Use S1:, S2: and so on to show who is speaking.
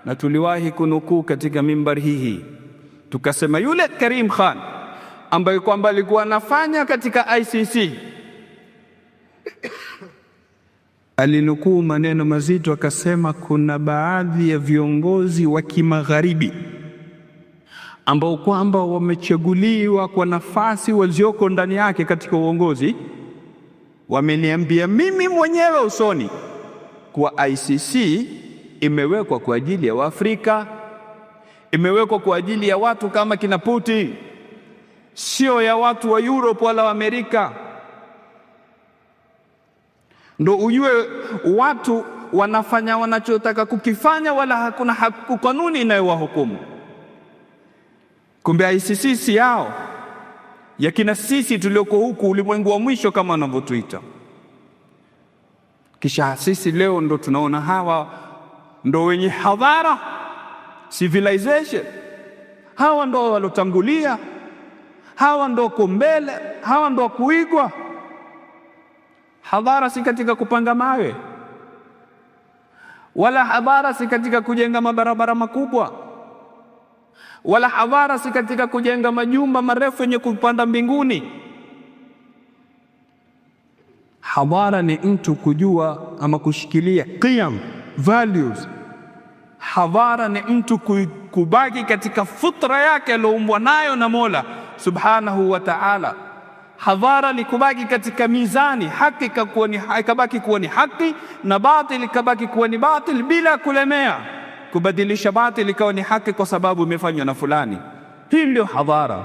S1: na tuliwahi kunukuu katika mimbari hii, tukasema yule Karim Khan ambaye kwamba alikuwa anafanya katika ICC alinukuu maneno mazito, akasema kuna baadhi ya viongozi wa kimagharibi ambao kwamba wamechaguliwa kwa nafasi walioko ndani yake katika uongozi, wameniambia mimi mwenyewe usoni kuwa ICC imewekwa kwa ajili ya Waafrika, imewekwa kwa ajili ya watu kama kina Putin, sio ya watu wa Europe wala wa Amerika. Ndo ujue watu wanafanya wanachotaka kukifanya, wala hakuna kanuni inayowahukumu. Kumbe ICC si yao, yakina sisi tulioko huku ulimwengu wa mwisho kama wanavyotuita. Kisha sisi leo ndo tunaona hawa ndo wenye hadhara, civilization, hawa ndo walotangulia, hawa ndo kumbele, hawa ndo kuigwa. Hadhara si katika kupanga mawe, wala hadhara si katika kujenga mabarabara makubwa, wala hadhara si katika kujenga majumba marefu yenye kupanda mbinguni. Hadhara ni mtu kujua ama kushikilia qiyam, values. Hadhara ni mtu kubaki katika futra yake aliyoumbwa nayo na Mola Subhanahu wa Ta'ala. Hadhara ni kubaki katika mizani, haki ikabaki kuwa ni haki na batil ikabaki kuwa ni batil, bila kulemea kubadilisha batil ikawa ni haki kwa sababu imefanywa na fulani. Hii ndio hadhara.